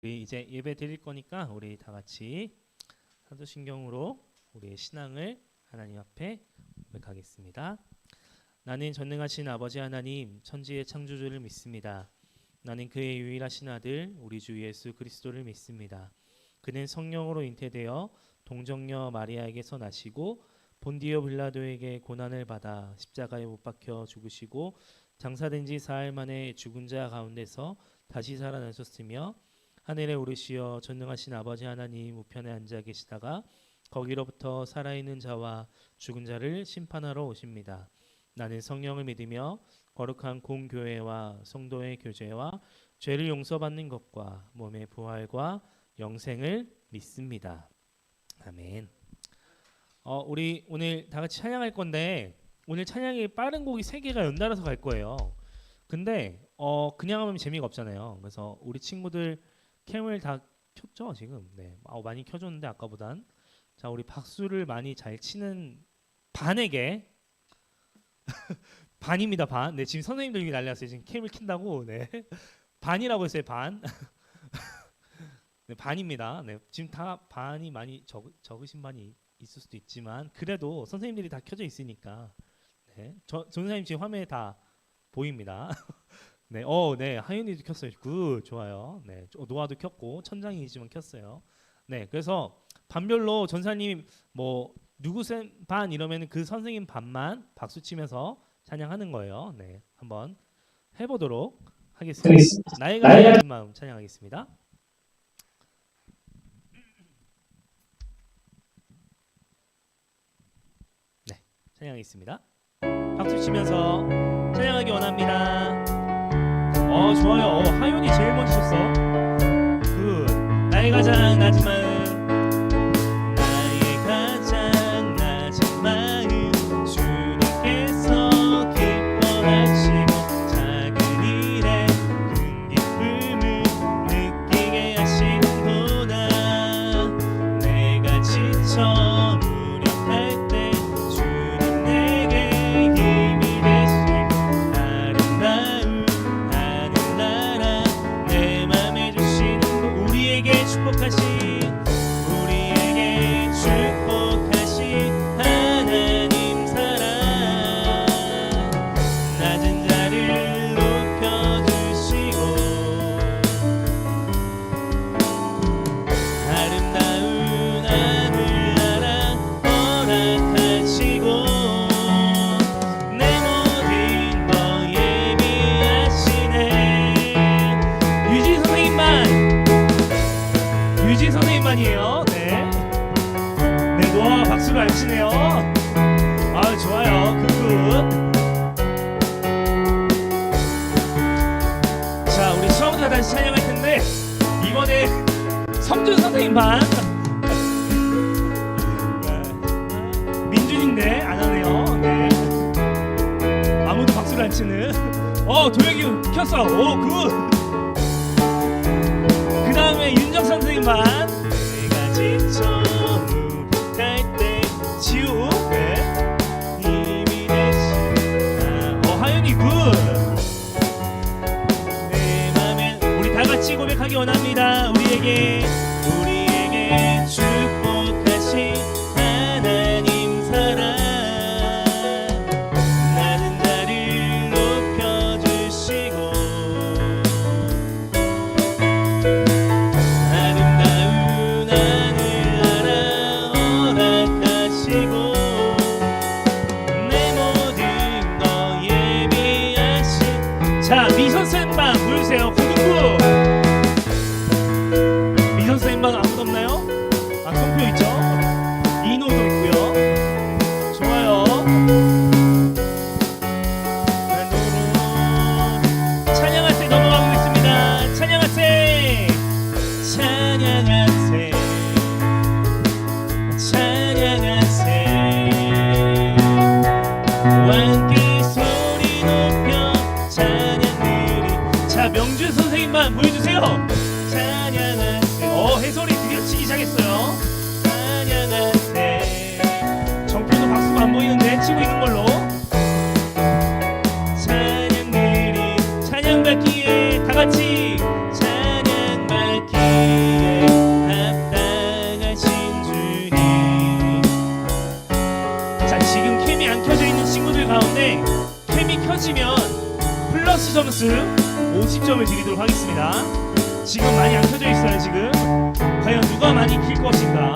우리 이제 예배 드릴 거니까 우리 다 같이 사도신경으로 우리의 신앙을 하나님 앞에 고백하겠습니다. 나는 전능하신 아버지 하나님 천지의 창조주를 믿습니다. 나는 그의 유일하신 아들 우리 주 예수 그리스도를 믿습니다. 그는 성령으로 잉태되어 동정녀 마리아에게서 나시고 본디오 빌라도에게 고난을 받아 십자가에 못 박혀 죽으시고 장사된 지 사흘 만에 죽은 자 가운데서 다시 살아나셨으며 하늘에 오르시어 전능하신 아버지 하나님 우편에 앉아 계시다가 거기로부터 살아있는 자와 죽은 자를 심판하러 오십니다. 나는 성령을 믿으며 거룩한 공교회와 성도의 교제와 죄를 용서받는 것과 몸의 부활과 영생을 믿습니다. 아멘. 우리 오늘 다 같이 찬양할 건데 오늘 찬양이 빠른 곡이 3개가 연달아서 갈 거예요. 근데 그냥 하면 재미가 없잖아요. 그래서 우리 친구들 캠을 다 켰죠 지금? 네, 많이 켜줬는데 아까보단. 자, 우리 박수를 많이 잘 치는 반에게 반입니다. 반. 네, 지금 선생님들 여기 난리 났어요. 지금 캠을 킨다고. 네, 반이라고 했어요. 반. 네, 반입니다. 네, 지금 다 반이 많이 적으신 반이 있을 수도 있지만 그래도 선생님들이 다 켜져 있으니까. 네, 선생님 지금 화면에 다 보입니다. 네, 네, 하윤이도 켰어요. 굿, 좋아요. 네, 노아도 켰고 천장이지만 켰어요. 네, 그래서 반별로 전사님 뭐 누구 반 이러면 그 선생님 반만 박수 치면서 찬양하는 거예요. 네, 한번 해보도록 하겠습니다. 나이가 낮은 마음 찬양하겠습니다. 네, 찬양하겠습니다. 박수 치면서 찬양하기 원합니다. 좋아요. 하윤이 제일 먼저 쳤어. 나의 가장 낮은 마음, 나의 가장 낮은 마음 주님께서 기뻐하시고 작은 일에 큰 기쁨을 느끼게 하시는구나. 내가 지쳐 무력할 때 주님 내게 힘이 되시고 아름다운 하늘나라 내 맘에 주시는 우리에게 축복하신 하나님 사랑 낮은 자를 높여주시고 아름다운 하늘나라 허락하시고 내 모든 거 예비하시네. 유진 선생님만이에요. 네, 노아와 박수를 안 치네요. 좋아요. 굿. 자, 우리 처음부터 다시 찬양할 텐데 이번에 성준 선생님 반. 민준인데 안 하네요. 네, 아무도 박수를 안 치는. 도혁이 켰어. 굿. 그 다음에 윤정 선생님 반. 내가 지쳐 무력할 때 지우. 네, 힘이 되시다. 하윤이 굿. 내 맘엔 우리 다 같이 고백하기 원합니다. 우리에게 축복하신 하나님 사랑 낮은 자를 높여주시고 아름다운 하늘나라 허락하시고 내 모든 거 예비하신. 자, 미선생 반 보여주세요. 고등부 미선생 반 아무도 없나요? 손표 있죠? 이노도 있고요. 좋아요. 찬양하세 넘어가고 있습니다. 찬양하세 찬양하세 찬양하세 함께 소리 높여 찬양들이. 자, 명준 선생님만 보여주세요. 찬양하세. 해설이 드디어 치기 시작했어요. 찬양하세. 정표도 박수가 안 보이는데 치고 있는 걸로. 찬양들이 찬양 받기에 다 같이 찬양 받기 박수 50점을 드리도록 하겠습니다. 지금 많이 안 켜져 있어요. 지금 과연 누가 많이 킬 것인가?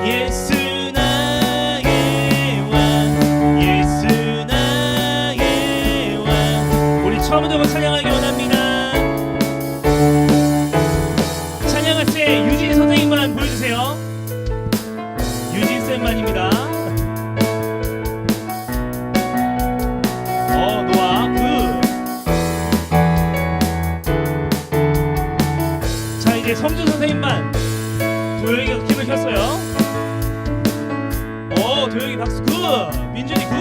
예수 나의 왕, 예수 나의 왕. 우리 처음부터 찬양하기 원합니다. 찬양할 때 유진 선생님만 보여주세요. 유진 쌤만입니다. 노아 굿. 자, 이제 성준 선생님만. 도영이가 킴을 켰어요. 도영이 박수 굿. 민준이 굿.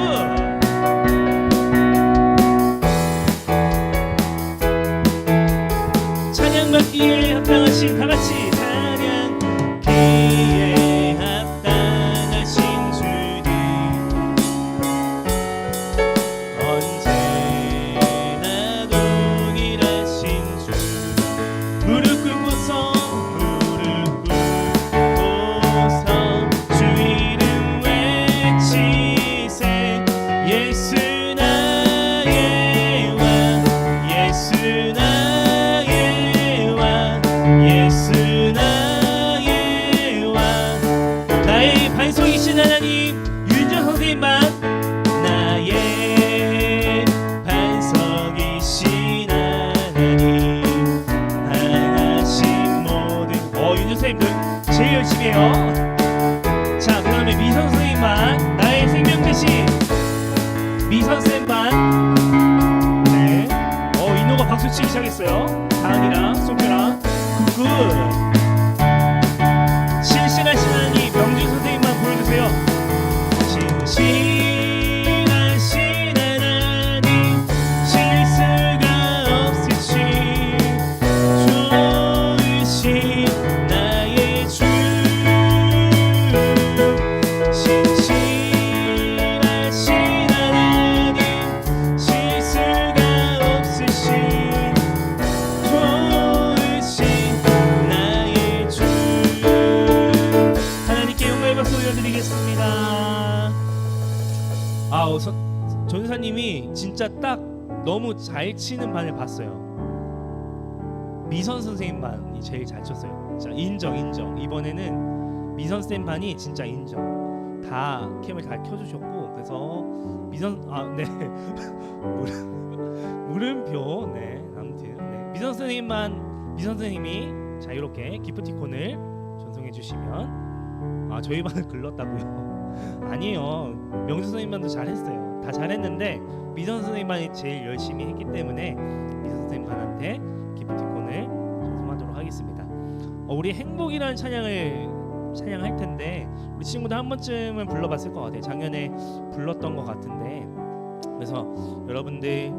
찬양받기에 합당하신 다같이 찬양기에 합당하신 주님 언제나 동일하신 주 무릎 꿇고서 주 이름 외치세 예수 나의 왕 예수 나의 예수 나의 왕 나의 반석이신 하나님 윤정 선생님만 나의 반석이신 하나님 하나신 모든 윤정 선생님들 제일 열심히 해요. 자, 그 다음에 미선 선생님만 나의 생명 대신 미선 쌤만 네. 인호가 박수 치기 시작했어요. 다은이랑 소표랑 굿굿. 신실하신 하나님 명준 선생님만 보여주세요. 신실하신 하나님 실수가 없으신 좋으신 나의 주 신실하신 하나님 실수가 없으신 좋으신 나의 주 하나님께 영광의 박수 올려드리겠습니다. 전사님이 진짜 딱 너무 잘 치는 반을 봤어요. 미선 선생님반이 제일 잘 쳤어요. 자, 인정. 이번에는 미선 쌤 반이 진짜 인정. 다 캠을 다 켜주셨고 그래서 미선 네 물음표 네 아무튼 네. 미선 선생님이 자유롭게 기프티콘을 전송해 주시면 저희 반을 글렀다고요? 아니에요. 명준 선생님만도 잘했어요. 다 잘했는데 미선 선생님만이 제일 열심히 했기 때문에 미선 선생님만한테 기프티콘을 전송하도록 하겠습니다. 우리 행복이라는 찬양할 텐데 우리 친구들 한 번쯤은 불러봤을 것 같아요. 작년에 불렀던 것 같은데 그래서 여러분들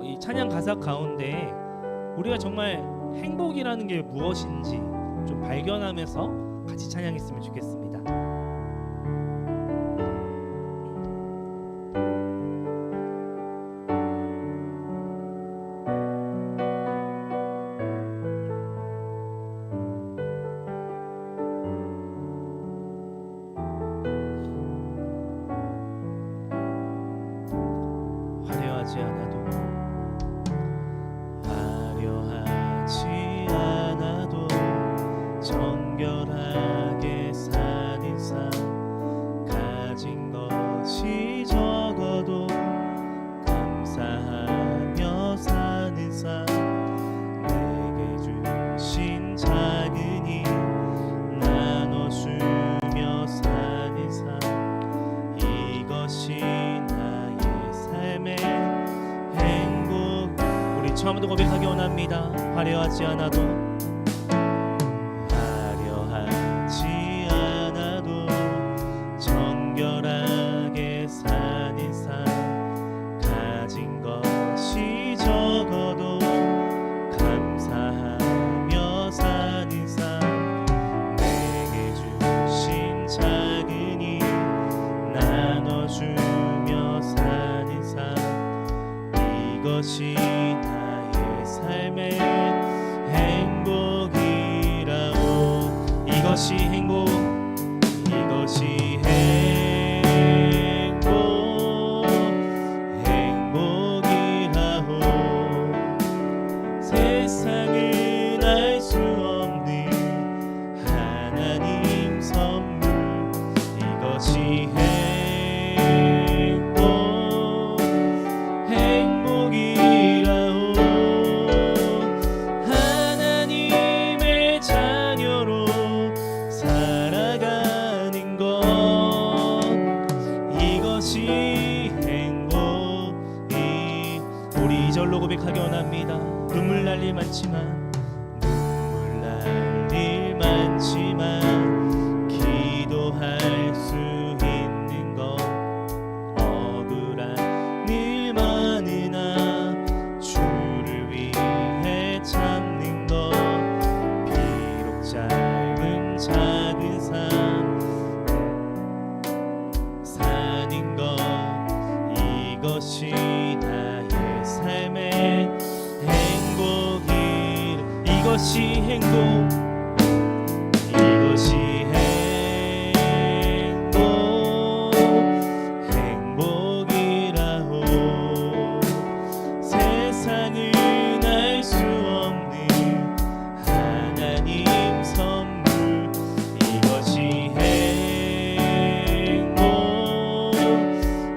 이 찬양 가사 가운데 우리가 정말 행복이라는 게 무엇인지 좀 발견하면서 같이 찬양했으면 좋겠습니다. 화려하지 않아도 정결하게 사는 삶 가진 것이 적어도 감사하며 사는 삶 내게 주신 작은 힘 나눠주며 사는 삶 이것이 나의 삶의 행복. 우리 처음부터 고백하기 원합니다. 화려하지 않아도 정결하게 사는 삶 가진 것이 적어도 감사하며 사는 삶 내게 주신 작은 힘 나눠주며 사는 삶 이것이 나의 삶의 행복이라오. 이것이 행복 이것이 행복 세상은 알 수 없는 하나님 선물 이것이 행복이라오 하나님의 자녀로 살아가는 것 이것이 행복이 우리 이절로 고백하기 원합니다. 눈물 날 일 많지만 기도할 수 있는 것 억울한 일 많으나 주를 위해 참는 것 비록 짧은 작은 삶 사는 것 이것이 나의 삶의 행복이 이것이 행복이라오 세상을 알 수 없는 하나님 선물 이것이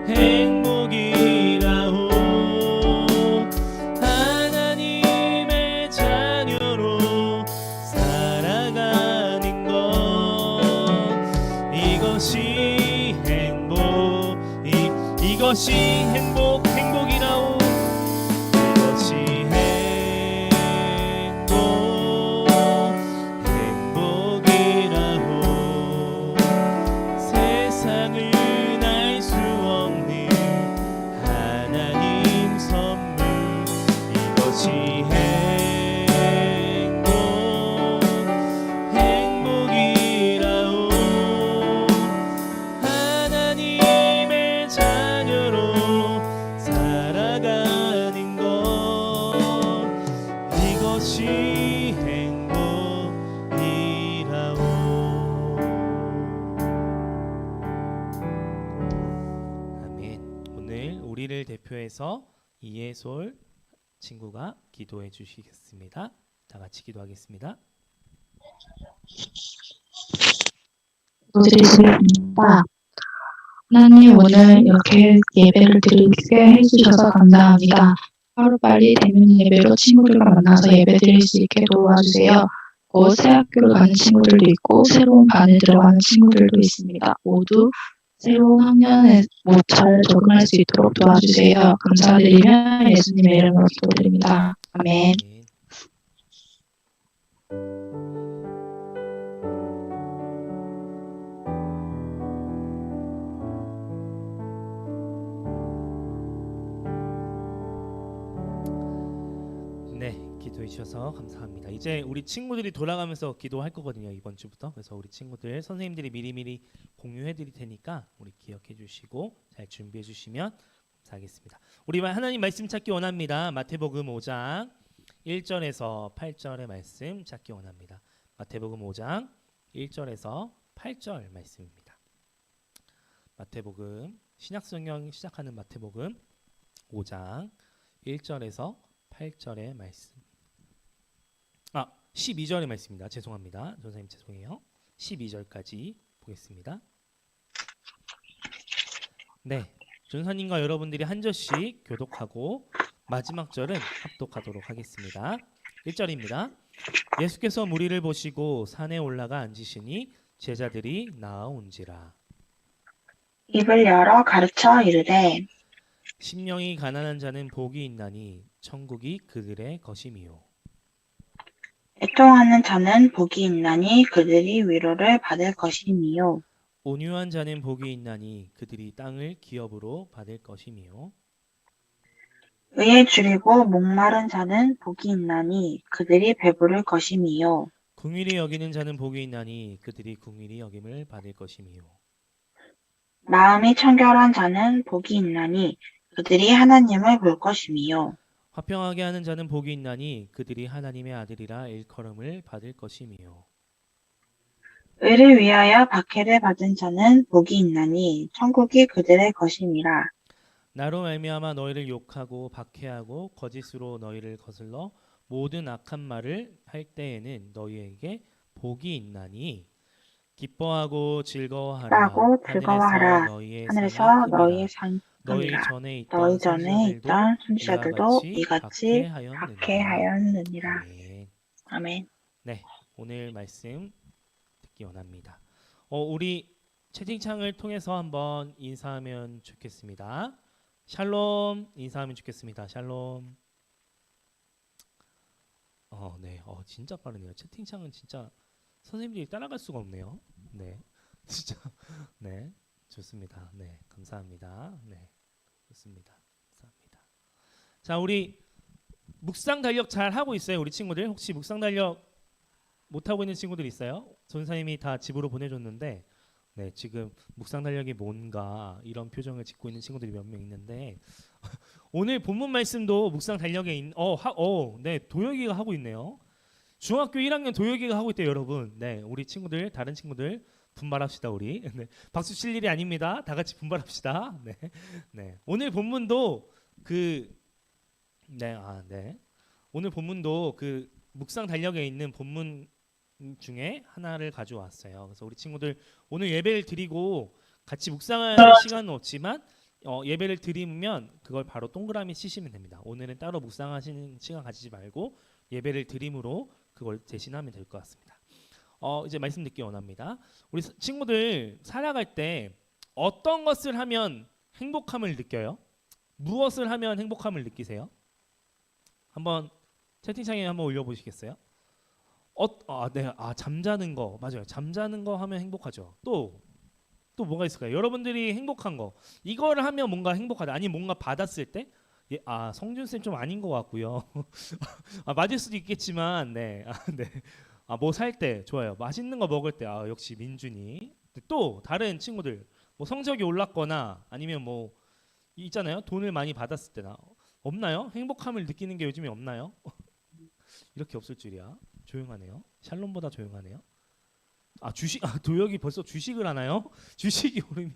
행복이라오 하나님의 자녀로 살아가는 것 이것이 행복이라오 이것이 행복이라오 세상을 알 수 없는 하나님 선물 이것이 행복이라오 하나님의 자녀로 살아가는 것 이것이 행복이라오 아멘. 오늘 우리를 대표해서 이예솔 친구가 기도해 주시겠습니다. 다 같이 기도하겠습니다. 기도드리겠습니다. 하나님 오늘 이렇게 예배를 드리게 해주셔서 감사합니다. 하루빨리 대면 예배로 친구들과 만나서 예배 드릴 수 있게 도와주세요. 곧 새 학교를 가는 친구들도 있고 새로운 반에 들어가는 친구들도 있습니다. 모두 새로운 학년에 잘 적응할 수 있도록 도와주세요. 감사드리며 예수님의 이름으로 기도드립니다. 아멘. 네, 기도해 주셔서 감사합니다. 이제 우리 친구들이 돌아가면서 기도할 거거든요. 이번 주부터. 그래서 우리 친구들 선생님들이 미리미리 공유해 드릴 테니까 우리 기억해 주시고 잘 준비해 주시면 감사하겠습니다. 우리 하나님 말씀 찾기 원합니다. 마태복음 5장 1절에서 8절의 말씀 찾기 원합니다. 마태복음 5장 1절에서 8절 말씀입니다. 마태복음 신약성경 시작하는 마태복음 5장 1절에서 8절의 말씀. 12절의 말씀입니다. 죄송합니다. 선생님 죄송해요. 12절까지 보겠습니다. 네, 전사님과 여러분들이 한 절씩 교독하고 마지막 절은 합독하도록 하겠습니다. 1절입니다. 예수께서 무리를 보시고 산에 올라가 앉으시니 제자들이 나아온지라. 입을 열어 가르쳐 이르되 심령이 가난한 자는 복이 있나니 천국이 그들의 것임이요. 애통하는 자는 복이 있나니 그들이 위로를 받을 것임이요. 온유한 자는 복이 있나니 그들이 땅을 기업으로 받을 것임이요. 의에 줄이고 목마른 자는 복이 있나니 그들이 배부를 것임이요. 긍휼히 여기는 자는 복이 있나니 그들이 긍휼히 여김을 받을 것임이요. 마음이 청결한 자는 복이 있나니 그들이 하나님을 볼 것임이요. 화평하게 하는 자는 복이 있나니 그들이 하나님의 아들이라 일컬음을 받을 것임이요. 의를 위하여 박해를 받은 자는 복이 있나니 천국이 그들의 것임이라. 나로 말미암아 너희를 욕하고 박해하고 거짓으로 너희를 거슬러 모든 악한 말을 할 때에는 너희에게 복이 있나니 기뻐하고 즐거워하라. 라고 하늘에서 즐거워하라. 너희의 상이 하늘에서 큼이라. 너희의 상이 너희 큼이라. 전에 있던 너희 전에 선지자들도 있던 이와 선지자들도 같이 이같이 박해하였느니라. 박해하였느니라. 아멘. 아멘. 네, 오늘 말씀 듣기 원합니다. 우리 채팅창을 통해서 한번 인사하면 좋겠습니다. 샬롬 인사하면 좋겠습니다. 샬롬. 네, 진짜 빠르네요. 채팅창은 진짜 선생님들이 따라갈 수가 없네요. 네, 진짜, 네, 좋습니다. 네, 감사합니다. 네, 좋습니다. 감사합니다. 자, 우리 묵상 달력 잘 하고 있어요, 우리 친구들? 혹시 묵상 달력 못 하고 있는 친구들 있어요? 전사님이 다 집으로 보내줬는데, 네, 지금 묵상 달력이 뭔가 이런 표정을 짓고 있는 친구들이 몇 명 있는데 오늘 본문 말씀도 묵상 달력에 네, 도혁이가 하고 있네요. 중학교 1학년 도혁이가 하고 있대요, 여러분. 네, 우리 친구들, 다른 친구들 분발합시다, 우리. 네, 박수 칠 일이 아닙니다. 다 같이 분발합시다. 네, 네. 오늘 본문도 오늘 본문도 그 묵상 달력에 있는 본문 중에 하나를 가져왔어요. 그래서 우리 친구들 오늘 예배를 드리고 같이 묵상할 시간은 없지만 예배를 드리면 그걸 바로 동그라미 치시면 됩니다. 오늘은 따로 묵상하시는 시간 가지지 말고 예배를 드림으로 그걸 대신하면 될 것 같습니다. 이제 말씀 듣기 원합니다. 우리 친구들 살아갈 때 어떤 것을 하면 행복함을 느껴요? 무엇을 하면 행복함을 느끼세요? 한번 채팅창에 한번 올려보시겠어요? 네, 잠자는 거 맞아요. 잠자는 거 하면 행복하죠. 또 뭐가 있을까요? 여러분들이 행복한 거 이거를 하면 뭔가 행복하다. 아니 뭔가 받았을 때 성준 쌤 좀 아닌 것 같고요. 맞을 수도 있겠지만 네, 네. 뭐 살 때 좋아요. 맛있는 거 먹을 때 역시 민준이. 또 다른 친구들 뭐 성적이 올랐거나 아니면 뭐 있잖아요. 돈을 많이 받았을 때나 없나요? 행복함을 느끼는 게 요즘에 없나요? 이렇게 없을 줄이야. 조용하네요. 샬롬보다 조용하네요. 주식 도혁이 벌써 주식을 하나요? 주식이 오르면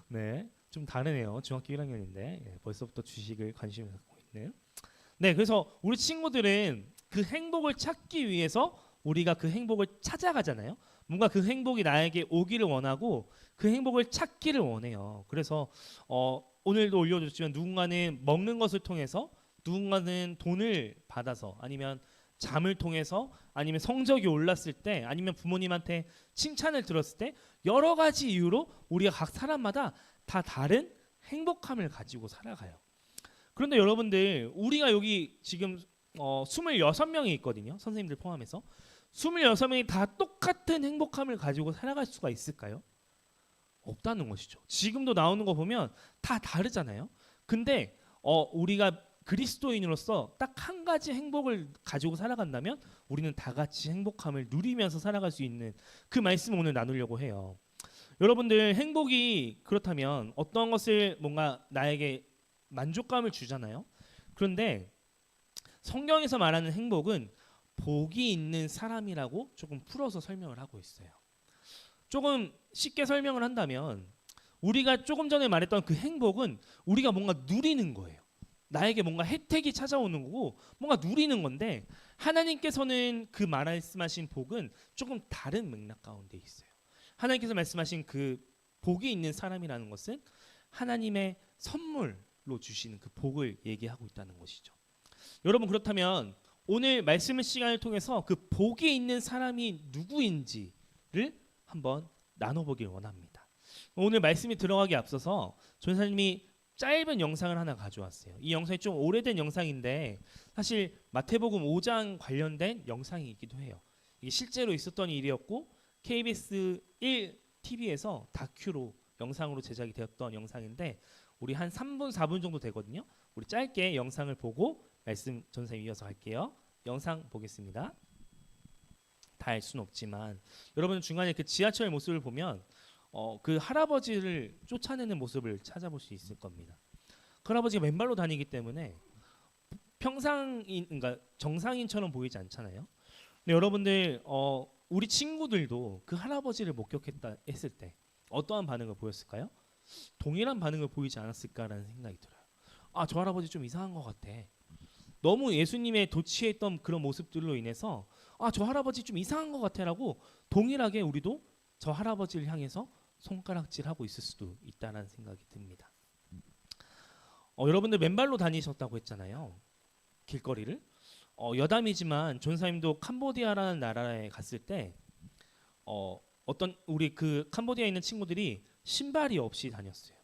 네, 좀 다르네요. 중학교 1학년인데 벌써부터 주식을 관심을 갖고 있는. 네, 그래서 우리 친구들은 그 행복을 찾기 위해서 우리가 그 행복을 찾아가잖아요. 뭔가 그 행복이 나에게 오기를 원하고 그 행복을 찾기를 원해요. 그래서 오늘도 올려줬지만 누군가는 먹는 것을 통해서, 누군가는 돈을 받아서, 아니면 잠을 통해서, 아니면 성적이 올랐을 때, 아니면 부모님한테 칭찬을 들었을 때, 여러 가지 이유로 우리가 각 사람마다 다 다른 행복함을 가지고 살아가요. 그런데 여러분들, 우리가 여기 지금 26명이 있거든요. 선생님들 포함해서 26명이 다 똑같은 행복함을 가지고 살아갈 수가 있을까요? 없다는 것이죠. 지금도 나오는 거 보면 다 다르잖아요. 근데 우리가 그리스도인으로서 딱 한 가지 행복을 가지고 살아간다면 우리는 다 같이 행복함을 누리면서 살아갈 수 있는 그 말씀을 오늘 나누려고 해요. 여러분들, 행복이 그렇다면 어떤 것을 뭔가 나에게 만족감을 주잖아요. 그런데 성경에서 말하는 행복은 복이 있는 사람이라고 조금 풀어서 설명을 하고 있어요. 조금 쉽게 설명을 한다면 우리가 조금 전에 말했던 그 행복은 우리가 뭔가 누리는 거예요. 나에게 뭔가 혜택이 찾아오는 거고 뭔가 누리는 건데, 하나님께서는 그 말씀하신 복은 조금 다른 맥락 가운데 있어요. 하나님께서 말씀하신 그 복이 있는 사람이라는 것은 하나님의 선물로 주시는 그 복을 얘기하고 있다는 것이죠. 여러분, 그렇다면 오늘 말씀의 시간을 통해서 그 복이 있는 사람이 누구인지를 한번 나눠보길 원합니다. 오늘 말씀이 들어가기 앞서서 전사님이 짧은 영상을 하나 가져왔어요. 이 영상이 좀 오래된 영상인데 사실 마태복음 5장 관련된 영상이기도 해요. 이게 실제로 있었던 일이었고 KBS 1 TV에서 다큐로 영상으로 제작이 되었던 영상인데 우리 한 3분 4분 정도 되거든요. 우리 짧게 영상을 보고 말씀 전사님 이어서 할게요. 영상 보겠습니다. 다 알 수는 없지만 여러분 중간에 그 지하철 모습을 보면 그 할아버지를 쫓아내는 모습을 찾아볼 수 있을 겁니다. 그 할아버지가 맨발로 다니기 때문에 그러니까 정상인처럼 보이지 않잖아요. 근데 여러분들 우리 친구들도 그 할아버지를 목격했다 했을 때 어떠한 반응을 보였을까요? 동일한 반응을 보이지 않았을까라는 생각이 들어요. 저 할아버지 좀 이상한 것 같아. 너무 예수님의 도취했던 그런 모습들로 인해서 저 할아버지 좀 이상한 것 같아라고 동일하게 우리도 저 할아버지를 향해서 손가락질하고 있을 수도 있다는 생각이 듭니다. 여러분들 맨발로 다니셨다고 했잖아요. 길거리를. 여담이지만 존사님도 캄보디아라는 나라에 갔을 때 어떤 우리 그 캄보디아에 있는 친구들이 신발이 없이 다녔어요.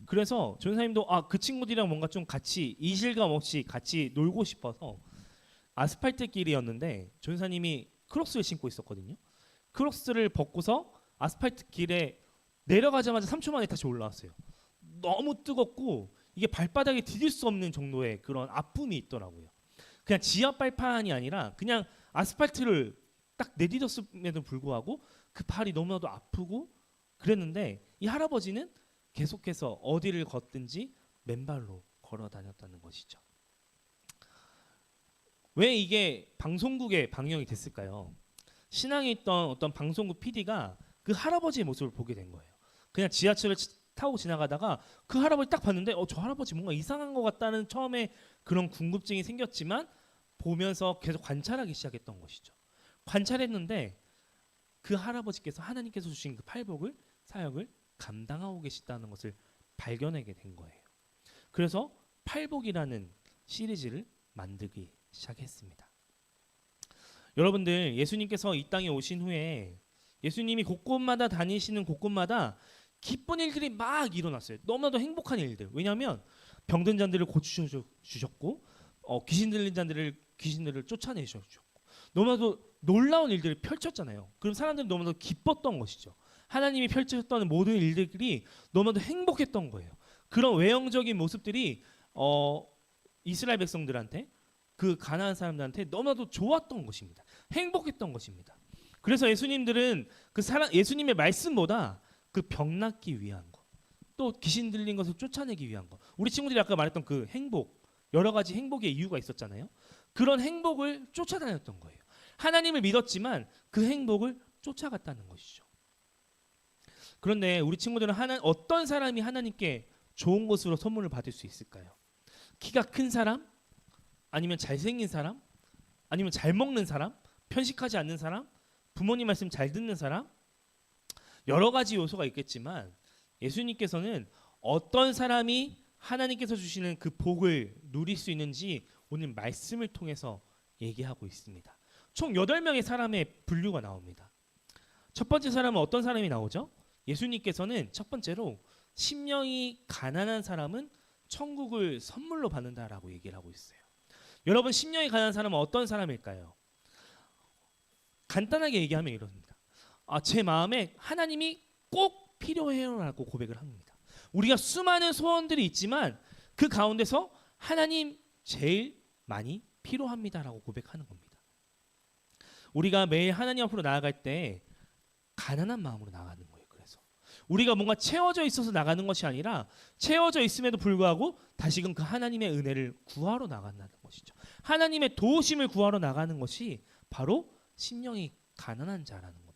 그래서 존사님도 그 친구들이랑 뭔가 좀 같이 이질감 없이 같이 놀고 싶어서 아스팔트 길이었는데 존사님이 크록스를 신고 있었거든요. 크록스를 벗고서 아스팔트 길에 내려가자마자 3초 만에 다시 올라왔어요. 너무 뜨겁고 이게 발바닥에 디딜 수 없는 정도의 그런 아픔이 있더라고요. 그냥 지하 발판이 아니라 그냥 아스팔트를 딱 내디뎠음에도 불구하고 그 발이 너무나도 아프고 그랬는데 이 할아버지는 계속해서 어디를 걷든지 맨발로 걸어 다녔다는 것이죠. 왜 이게 방송국에 방영이 됐을까요? 신앙에 있던 어떤 방송국 PD가 그 할아버지의 모습을 보게 된 거예요. 그냥 지하철을 타고 지나가다가 그 할아버지 딱 봤는데 저 할아버지 뭔가 이상한 것 같다는 처음에 그런 궁금증이 생겼지만 보면서 계속 관찰하기 시작했던 것이죠. 관찰했는데 그 할아버지께서 하나님께서 주신 그 팔복을 사역을 감당하고 계시다는 것을 발견하게 된 거예요. 그래서 팔복이라는 시리즈를 만들기 시작했습니다. 여러분들 예수님께서 이 땅에 오신 후에 예수님이 곳곳마다 다니시는 곳곳마다 기쁜 일들이 막 일어났어요. 너무나도 행복한 일들. 왜냐하면 병든 자들을 고치셔주셨고 귀신 들린 귀신들을 쫓아내셨고 너무나도 놀라운 일들을 펼쳤잖아요. 그럼 사람들은 너무나도 기뻤던 것이죠. 하나님이 펼쳤던 모든 일들이 너무나도 행복했던 거예요. 그런 외형적인 모습들이 이스라엘 백성들한테 그 가나안 사람들한테 너무나도 좋았던 것입니다. 행복했던 것입니다. 그래서 예수님들은 예수님의 말씀보다 그 병 낫기 위한 것, 또 귀신 들린 것을 쫓아내기 위한 것, 우리 친구들이 아까 말했던 그 행복, 여러 가지 행복의 이유가 있었잖아요. 그런 행복을 쫓아다녔던 거예요. 하나님을 믿었지만 그 행복을 쫓아갔다는 것이죠. 그런데 우리 친구들은 어떤 사람이 하나님께 좋은 것으로 선물을 받을 수 있을까요? 키가 큰 사람? 아니면 잘생긴 사람? 아니면 잘 먹는 사람? 편식하지 않는 사람? 부모님 말씀 잘 듣는 사람? 여러 가지 요소가 있겠지만 예수님께서는 어떤 사람이 하나님께서 주시는 그 복을 누릴 수 있는지 오늘 말씀을 통해서 얘기하고 있습니다. 총 8명의 사람의 분류가 나옵니다. 첫 번째 사람은 어떤 사람이 나오죠? 예수님께서는 첫 번째로 심령이 가난한 사람은 천국을 선물로 받는다라고 얘기를 하고 있어요. 여러분, 심령이 가난한 사람은 어떤 사람일까요? 간단하게 얘기하면 이렇습니다. 제 마음에 하나님이 꼭 필요해요라고 고백을 합니다. 우리가 수많은 소원들이 있지만 그 가운데서 하나님 제일 많이 필요합니다라고 고백하는 겁니다. 우리가 매일 하나님 앞으로 나아갈 때 가난한 마음으로 나가는 거예요. 그래서 우리가 뭔가 채워져 있어서 나가는 것이 아니라 채워져 있음에도 불구하고 다시금 그 하나님의 은혜를 구하러 나간다는 것이죠. 하나님의 도우심을 구하러 나가는 것이 바로 심령이 가난한 자라는 겁니다.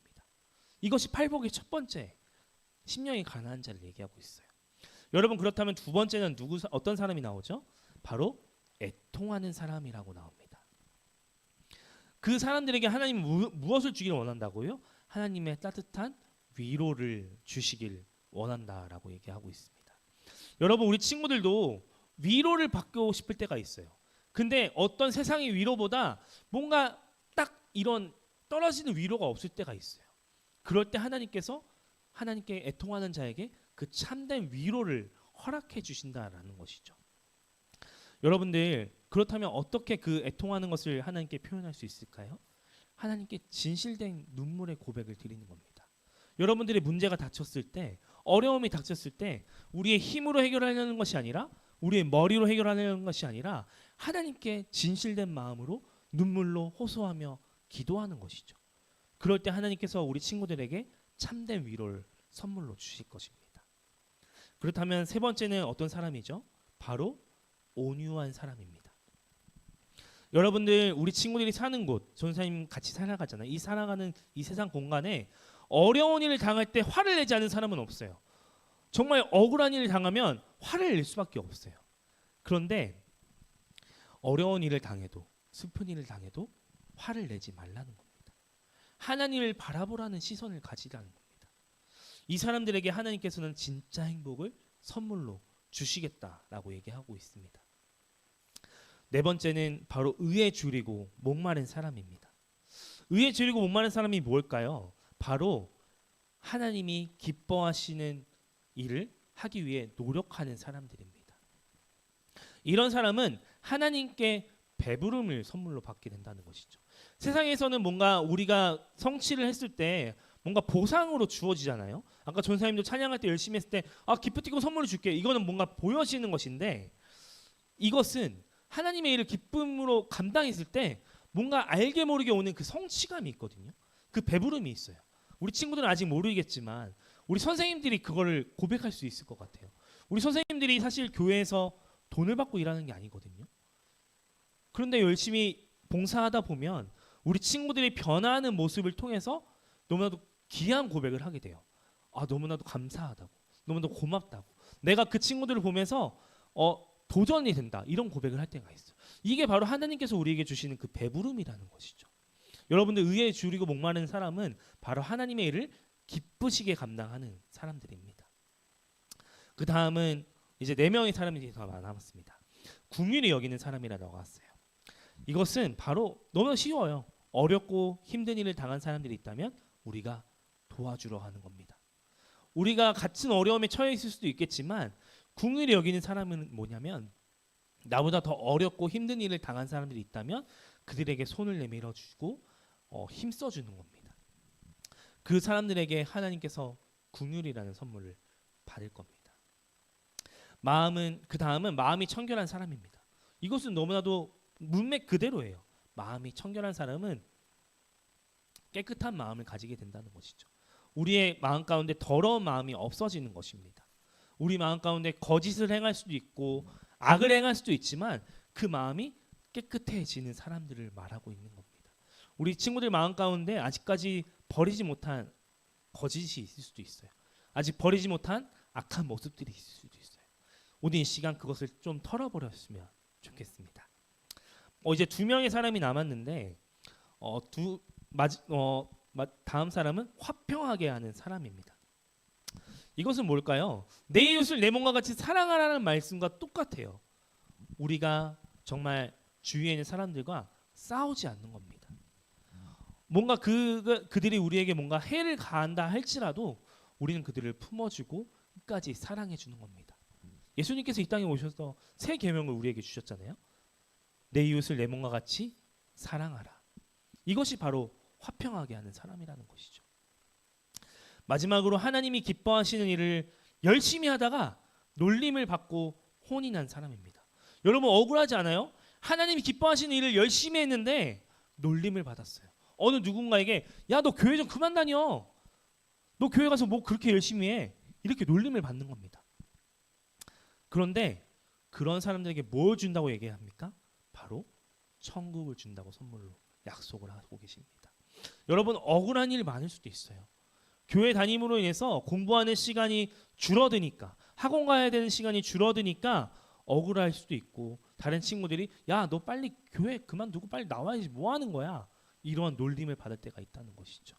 이것이 팔복의 첫 번째, 심령이 가난한 자를 얘기하고 있어요. 여러분, 그렇다면 두 번째는 어떤 사람이 나오죠? 바로 애통하는 사람이라고 나옵니다. 그 사람들에게 하나님은 무엇을 주기를 원한다고요? 하나님의 따뜻한 위로를 주시길 원한다라고 얘기하고 있습니다. 여러분, 우리 친구들도 위로를 받고 싶을 때가 있어요. 근데 어떤 세상의 위로보다 뭔가 딱 이런 떨어지는 위로가 없을 때가 있어요. 그럴 때 하나님께 애통하는 자에게 그 참된 위로를 허락해 주신다라는 것이죠. 여러분들, 그렇다면 어떻게 그 애통하는 것을 하나님께 표현할 수 있을까요? 하나님께 진실된 눈물의 고백을 드리는 겁니다. 여러분들의 문제가 닥쳤을 때, 어려움이 닥쳤을 때 우리의 힘으로 해결하려는 것이 아니라, 우리의 머리로 해결하려는 것이 아니라 하나님께 진실된 마음으로 눈물로 호소하며 기도하는 것이죠. 그럴 때 하나님께서 우리 친구들에게 참된 위로를 선물로 주실 것입니다. 그렇다면 세 번째는 어떤 사람이죠? 바로 온유한 사람입니다. 여러분들, 우리 친구들이 사는 곳, 전사님 같이 살아가잖아요. 살아가는 이 세상 공간에 어려운 일을 당할 때 화를 내지 않는 사람은 없어요. 정말 억울한 일을 당하면 화를 낼 수밖에 없어요. 그런데 어려운 일을 당해도 슬픈 일을 당해도 화를 내지 말라는 겁니다. 하나님을 바라보라는 시선을 가지라는 겁니다. 이 사람들에게 하나님께서는 진짜 행복을 선물로 주시겠다라고 얘기하고 있습니다. 네 번째는 바로 의에 줄이고 목마른 사람입니다. 의에 줄이고 목마른 사람이 뭘까요? 바로 하나님이 기뻐하시는 일을 하기 위해 노력하는 사람들입니다. 이런 사람은 하나님께 배부름을 선물로 받게 된다는 것이죠. 세상에서는 뭔가 우리가 성취를 했을 때 뭔가 보상으로 주어지잖아요. 아까 전사님도 찬양할 때 열심히 했을 때 기프티콘 선물로 줄게. 이거는 뭔가 보여지는 것인데 이것은 하나님의 일을 기쁨으로 감당했을 때 뭔가 알게 모르게 오는 그 성취감이 있거든요. 그 배부름이 있어요. 우리 친구들은 아직 모르겠지만 우리 선생님들이 그거를 고백할 수 있을 것 같아요. 우리 선생님들이 사실 교회에서 돈을 받고 일하는 게 아니거든요. 그런데 열심히 봉사하다 보면 우리 친구들이 변화하는 모습을 통해서 너무나도 귀한 고백을 하게 돼요. 너무나도 감사하다고, 너무나도 고맙다고, 내가 그 친구들을 보면서 도전이 된다, 이런 고백을 할 때가 있어요. 이게 바로 하나님께서 우리에게 주시는 그 배부름이라는 것이죠. 여러분들 의에 줄이고 목마른 사람은 바로 하나님의 일을 기쁘시게 감당하는 사람들입니다. 그 다음은 이제 4명의 사람이 더 남았습니다. 긍휼히 여기는 사람이라고 나왔어요. 이것은 바로 너무 쉬워요. 어렵고 힘든 일을 당한 사람들이 있다면 우리가 도와주러 하는 겁니다. 우리가 같은 어려움에 처해 있을 수도 있겠지만 긍휼히 여기는 사람은 뭐냐면 나보다 더 어렵고 힘든 일을 당한 사람들이 있다면 그들에게 손을 내밀어 주고 힘써 주는 겁니다. 그 사람들에게 하나님께서 긍휼이라는 선물을 받을 겁니다. 그 다음은 마음이 청결한 사람입니다. 이것은 너무나도 문맥 그대로예요. 마음이 청결한 사람은 깨끗한 마음을 가지게 된다는 것이죠. 우리의 마음 가운데 더러운 마음이 없어지는 것입니다. 우리 마음 가운데 거짓을 행할 수도 있고 악을 행할 수도 있지만 그 마음이 깨끗해지는 사람들을 말하고 있는 겁니다. 우리 친구들 마음 가운데 아직까지 버리지 못한 거짓이 있을 수도 있어요. 아직 버리지 못한 악한 모습들이 있을 수도 있어요. 오늘 이 시간 그것을 좀 털어버렸으면 좋겠습니다. 이제 2명의 사람이 남았는데 다음 사람은 화평하게 하는 사람입니다. 이것은 뭘까요? 내 이웃을 내 몸과 같이 사랑하라는 말씀과 똑같아요. 우리가 정말 주위에 있는 사람들과 싸우지 않는 겁니다. 뭔가 그들이 우리에게 뭔가 해를 가한다 할지라도 우리는 그들을 품어주고 끝까지 사랑해 주는 겁니다. 예수님께서 이 땅에 오셔서 새 계명을 우리에게 주셨잖아요. 내 이웃을 내 몸과 같이 사랑하라. 이것이 바로 화평하게 하는 사람이라는 것이죠. 마지막으로 하나님이 기뻐하시는 일을 열심히 하다가 놀림을 받고 혼이 난 사람입니다. 여러분 억울하지 않아요? 하나님이 기뻐하시는 일을 열심히 했는데 놀림을 받았어요. 어느 누군가에게 야, 너 교회 좀 그만 다녀. 너 교회 가서 뭐 그렇게 열심히 해. 이렇게 놀림을 받는 겁니다. 그런데 그런 사람들에게 뭘 준다고 얘기합니까? 바로 천국을 준다고 선물로 약속을 하고 계십니다. 여러분 억울한 일 많을 수도 있어요. 교회 다님으로 인해서 공부하는 시간이 줄어드니까, 학원 가야 되는 시간이 줄어드니까 억울할 수도 있고, 다른 친구들이 야, 너 빨리 교회 그만두고 빨리 나와야지, 뭐 하는 거야, 이러한 놀림을 받을 때가 있다는 것이죠.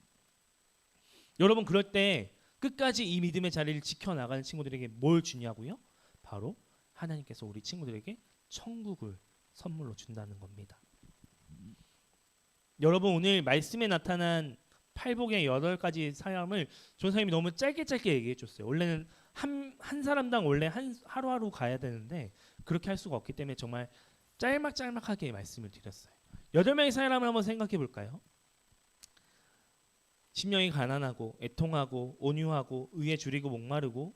여러분 그럴 때 끝까지 이 믿음의 자리를 지켜나가는 친구들에게 뭘 주냐고요? 바로 하나님께서 우리 친구들에게 천국을 선물로 준다는 겁니다. 여러분 오늘 말씀에 나타난 팔복의 8가지 사람을 전사님이 너무 짧게 얘기해 줬어요. 원래는 한 사람당 원래 하루하루 가야 되는데 그렇게 할 수가 없기 때문에 정말 짤막하게 말씀을 드렸어요. 8명의 사람을 한번 생각해 볼까요? 심령이 가난하고 애통하고 온유하고 의에 줄이고 목마르고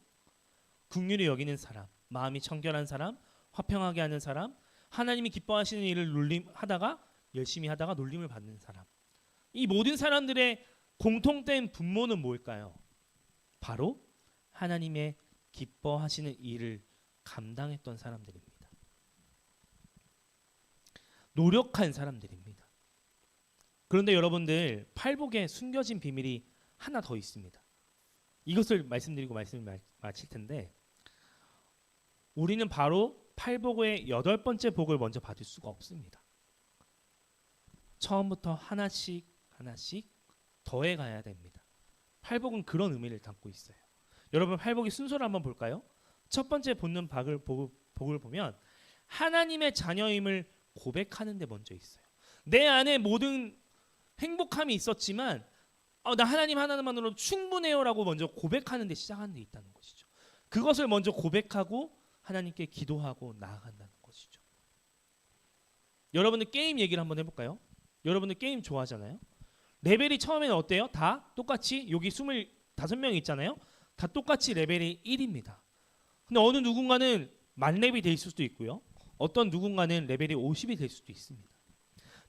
긍휼히 여기는 사람, 마음이 청결한 사람, 화평하게 하는 사람, 하나님이 기뻐하시는 일을 열심히 하다가 놀림을 받는 사람. 이 모든 사람들의 공통된 분모는 뭘까요? 바로 하나님의 기뻐하시는 일을 감당했던 사람들입니다. 노력한 사람들입니다. 그런데 여러분들 팔복에 숨겨진 비밀이 하나 더 있습니다. 이것을 말씀드리고 말씀을 마칠 텐데, 우리는 바로 팔복의 8번째 복을 먼저 받을 수가 없습니다. 처음부터 하나씩 하나씩 더해 가야 됩니다. 팔복은 그런 의미를 담고 있어요. 여러분 팔복의 순서를 한번 볼까요? 첫 번째 붙는 복을 보면 하나님의 자녀임을 고백하는 데 먼저 있어요. 내 안에 모든 행복함이 있었지만 나 하나님 하나만으로 충분해요라고 먼저 고백하는 데 시작하는 데 있다는 것이죠. 그것을 먼저 고백하고 하나님께 기도하고 나아간다는 것이죠. 여러분들 게임 얘기를 한번 해볼까요? 여러분들 게임 좋아하잖아요. 레벨이 처음에는 어때요? 다 똑같이 여기 25명 있잖아요. 다 똑같이 레벨이 1입니다. 근데 어느 누군가는 만렙이 될 수도 있고요. 어떤 누군가는 레벨이 50이 될 수도 있습니다.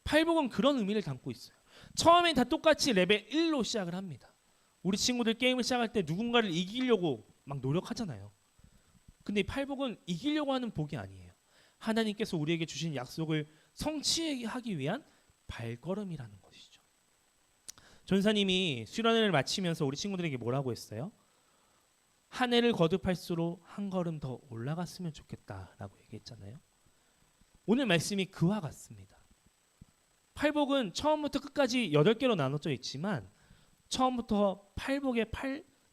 팔복은 그런 의미를 담고 있어요. 처음엔 다 똑같이 레벨 1로 시작을 합니다. 우리 친구들 게임을 시작할 때 누군가를 이기려고 막 노력하잖아요. 근데 팔복은 이기려고 하는 복이 아니에요. 하나님께서 우리에게 주신 약속을 성취하기 위한 발걸음이라는 것이죠. 전사님이 수련회를 마치면서 우리 친구들에게 뭐라고 했어요? 한 해를 거듭할수록 한 걸음 더 올라갔으면 좋겠다라고 얘기했잖아요. 오늘 말씀이 그와 같습니다. 팔복은 처음부터 끝까지 8개로 나눠져 있지만 처음부터 팔복의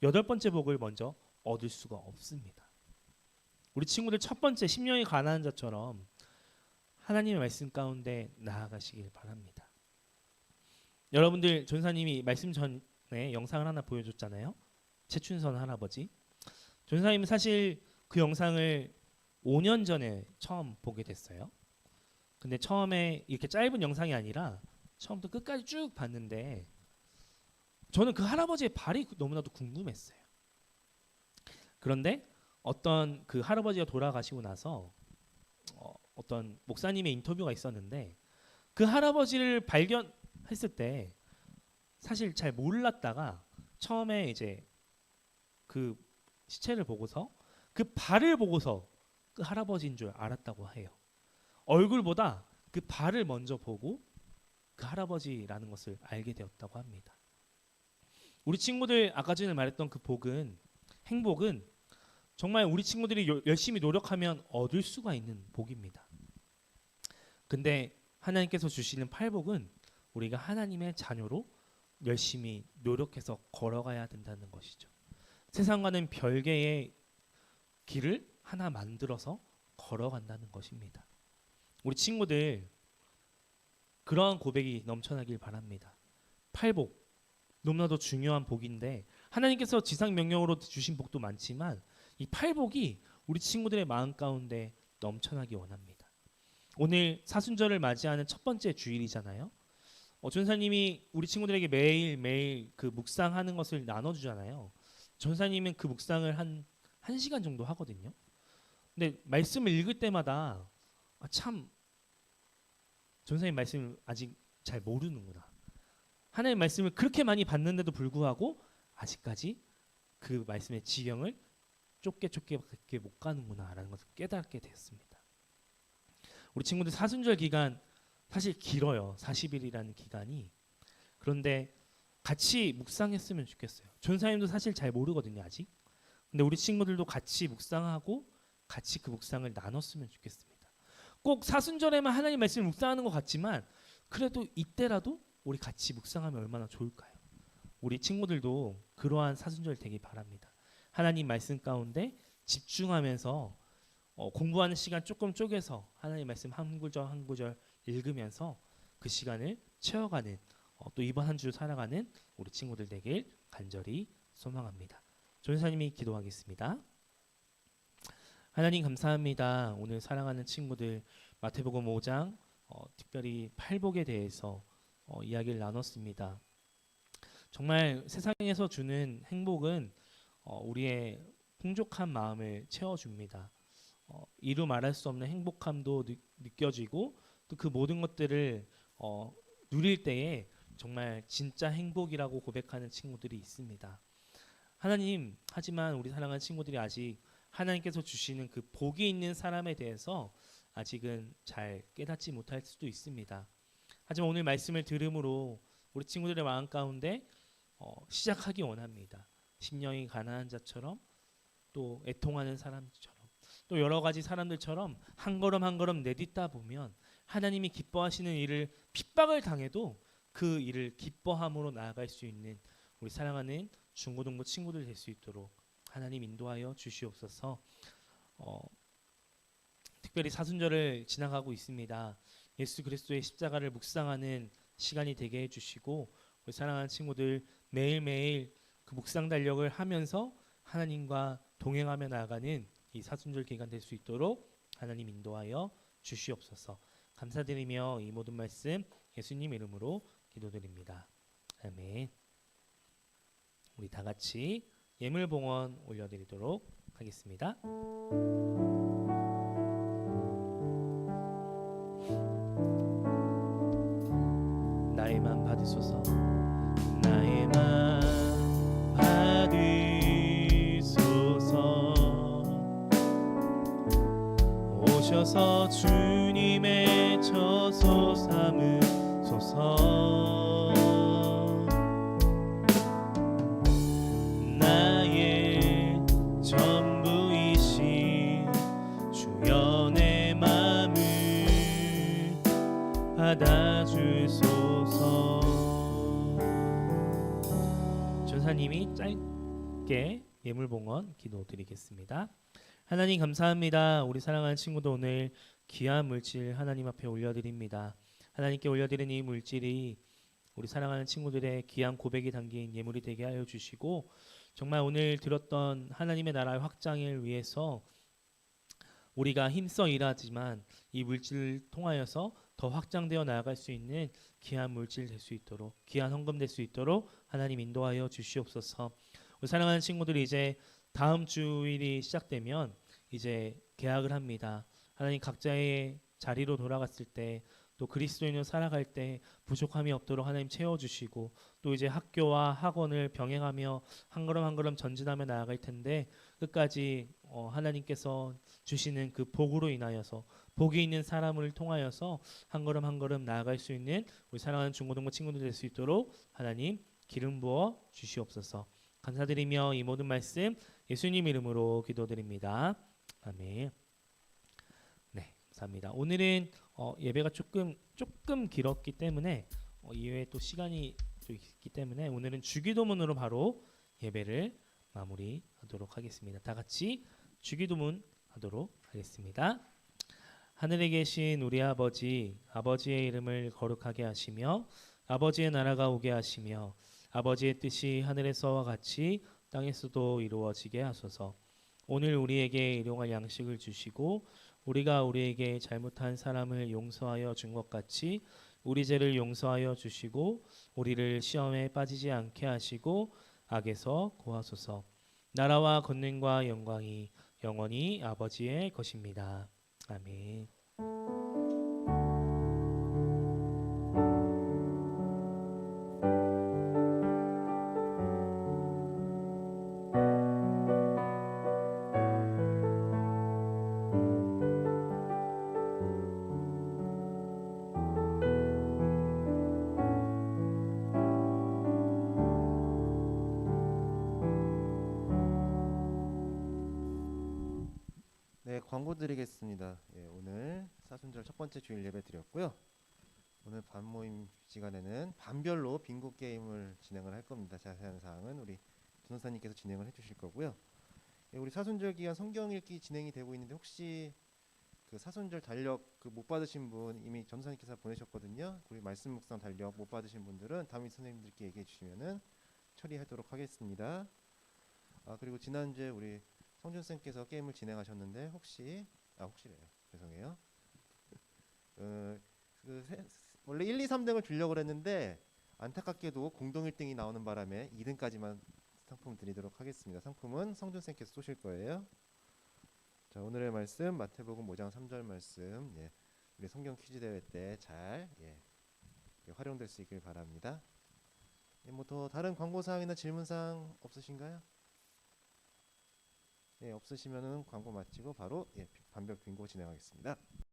8번째 복을 먼저 얻을 수가 없습니다. 우리 친구들 첫 번째 심령이 가난한 자처럼 하나님의 말씀 가운데 나아가시길 바랍니다. 여러분들 전사님이 말씀 전에 영상을 하나 보여줬잖아요. 최춘선 할아버지. 전사님은 사실 그 영상을 5년 전에 처음 보게 됐어요. 근데 처음에 이렇게 짧은 영상이 아니라 처음부터 끝까지 쭉 봤는데 저는 그 할아버지의 발이 너무나도 궁금했어요. 그런데 어떤 그 할아버지가 돌아가시고 나서 어떤 목사님의 인터뷰가 있었는데 그 할아버지를 발견했을 때 사실 잘 몰랐다가 처음에 이제 그 시체를 보고서 그 발을 보고서 그 할아버지인 줄 알았다고 해요. 얼굴보다 그 발을 먼저 보고 그 할아버지라는 것을 알게 되었다고 합니다. 우리 친구들 아까 전에 말했던 그 복은 행복은 정말 우리 친구들이 열심히 노력하면 얻을 수가 있는 복입니다. 근데 하나님께서 주시는 팔복은 우리가 하나님의 자녀로 열심히 노력해서 걸어가야 된다는 것이죠. 세상과는 별개의 길을 하나 만들어서 걸어간다는 것입니다. 우리 친구들 그러한 고백이 넘쳐나길 바랍니다. 팔복 너무나도 중요한 복인데 하나님께서 지상 명령으로 주신 복도 많지만 이 팔복이 우리 친구들의 마음 가운데 넘쳐나기 원합니다. 오늘 사순절을 맞이하는 첫 번째 주일이잖아요. 전사님이 우리 친구들에게 매일 그 묵상하는 것을 나눠주잖아요. 전사님은 그 묵상을 한 1시간 정도 하거든요. 근데 말씀을 읽을 때마다 참 전사님 말씀을 아직 잘 모르는구나. 하나님 말씀을 그렇게 많이 봤는데도 불구하고 아직까지 그 말씀의 지경을 좁게 못 가는구나라는 것을 깨닫게 되었습니다. 우리 친구들 사순절 기간 사실 길어요. 40일이라는 기간이. 그런데 같이 묵상했으면 좋겠어요. 전사님도 사실 잘 모르거든요, 아직. 근데 우리 친구들도 같이 묵상하고 같이 그 묵상을 나눴으면 좋겠습니다. 꼭 사순절에만 하나님 말씀을 묵상하는 것 같지만 그래도 이때라도 우리 같이 묵상하면 얼마나 좋을까요? 우리 친구들도 그러한 사순절 되길 바랍니다. 하나님 말씀 가운데 집중하면서 공부하는 시간 조금 쪼개서 하나님 말씀 한 구절 한 구절 읽으면서 그 시간을 채워가는 또 이번 한 주 살아가는 우리 친구들 되길 간절히 소망합니다. 전사님이 기도하겠습니다. 하나님 감사합니다. 오늘 사랑하는 친구들 마태복음 5장 특별히 팔복에 대해서 이야기를 나눴습니다. 정말 세상에서 주는 행복은 우리의 풍족한 마음을 채워줍니다. 이루 말할 수 없는 행복함도 느껴지고 또 그 모든 것들을 누릴 때에 정말 진짜 행복이라고 고백하는 친구들이 있습니다. 하나님, 하지만 우리 사랑하는 친구들이 아직 하나님께서 주시는 그 복이 있는 사람에 대해서 아직은 잘 깨닫지 못할 수도 있습니다. 하지만 오늘 말씀을 들음으로 우리 친구들의 마음 가운데 시작하기 원합니다. 심령이 가난한 자처럼 또 애통하는 사람처럼 또 여러 가지 사람들처럼 한 걸음 한 걸음 내딛다 보면 하나님이 기뻐하시는 일을 핍박을 당해도 그 일을 기뻐함으로 나아갈 수 있는 우리 사랑하는 중고등부 친구들 될 수 있도록 하나님 인도하여 주시옵소서. 특별히 사순절을 지나가고 있습니다. 예수 그리스도의 십자가를 묵상하는 시간이 되게 해주시고 우리 사랑하는 친구들 매일매일 그 묵상 달력을 하면서 하나님과 동행하며 나아가는 이 사순절 기간 될 수 있도록 하나님 인도하여 주시옵소서. 감사드리며 이 모든 말씀 예수님 이름으로 기도드립니다. 아멘. 우리 다 같이 예물봉헌 올려드리도록 하겠습니다. 나의 맘 받으소서. 나의 맘 받으소서. 오셔서 주님의 처소 삼으소서. 나의 전부이신 주여 내 맘을 받아주소서. 전사님이 짧게 예물봉헌 기도드리겠습니다. 하나님 감사합니다. 우리 사랑하는 친구도 오늘 귀한 물질 하나님 앞에 올려드립니다. 하나님께 올려드린 이 물질이 우리 사랑하는 친구들의 귀한 고백이 담긴 예물이 되게 하여 주시고 정말 오늘 들었던 하나님의 나라의 확장을 위해서 우리가 힘써 일하지만 이 물질을 통하여서 더 확장되어 나아갈 수 있는 귀한 물질 될 수 있도록 귀한 헌금 될 수 있도록 하나님 인도하여 주시옵소서. 우리 사랑하는 친구들이 이제 다음 주일이 시작되면 이제 개학을 합니다. 하나님 각자의 자리로 돌아갔을 때 또 그리스도인으로 살아갈 때 부족함이 없도록 하나님 채워주시고 또 이제 학교와 학원을 병행하며 한 걸음 한 걸음 전진하며 나아갈 텐데 끝까지 하나님께서 주시는 그 복으로 인하여서 복이 있는 사람을 통하여서 한 걸음 한 걸음 나아갈 수 있는 우리 사랑하는 중고등부 친구들 될 수 있도록 하나님 기름 부어 주시옵소서. 감사드리며 이 모든 말씀 예수님 이름으로 기도드립니다. 아멘. 네, 감사합니다. 오늘은 예배가 조금 길었기 때문에 이외에 또 시간이 또 있기 때문에 오늘은 주기도문으로 바로 예배를 마무리하도록 하겠습니다. 다 같이 주기도문 하도록 하겠습니다. 하늘에 계신 우리 아버지, 아버지의 이름을 거룩하게 하시며 아버지의 나라가 오게 하시며 아버지의 뜻이 하늘에서와 같이 땅에서도 이루어지게 하소서. 오늘 우리에게 일용할 양식을 주시고 우리가 우리에게 잘못한 사람을 용서하여 준 것 같이 우리 죄를 용서하여 주시고 우리를 시험에 빠지지 않게 하시고 악에서 구하소서. 나라와 권능과 영광이 영원히 아버지의 것입니다. 아멘. 네, 광고 드리겠습니다. 예, 오늘 사순절 첫 번째 주일 예배 드렸고요. 오늘 밤 모임 시간에는 반별로 빙고 게임을 진행을 할 겁니다. 자세한 사항은 우리 전도사님께서 진행을 해주실 거고요. 예, 우리 사순절 기간 성경 읽기 진행이 되고 있는데 혹시 그 사순절 달력 그 못 받으신 분 이미 전도사님께서 보내셨거든요. 우리 말씀 묵상 달력 못 받으신 분들은 담임 선생님들께 얘기해 주시면은 처리하도록 하겠습니다. 그리고 지난주에 우리 성준쌤께서 게임을 진행하셨는데 혹시래요. 죄송해요. 원래 1, 2, 3등을 주려고 그랬는데 안타깝게도 공동 1등이 나오는 바람에 2등까지만 상품 드리도록 하겠습니다. 상품은 성준쌤께서 쏘실 거예요. 자, 오늘의 말씀 마태복음 5장 3절 말씀. 예, 우리 성경 퀴즈 대회 때 잘 활용될 수 있길 바랍니다. 뭐 더 다른 광고 사항이나 질문 사항 없으신가요? 없으시면은 광고 마치고 바로 반별 빙고 진행하겠습니다.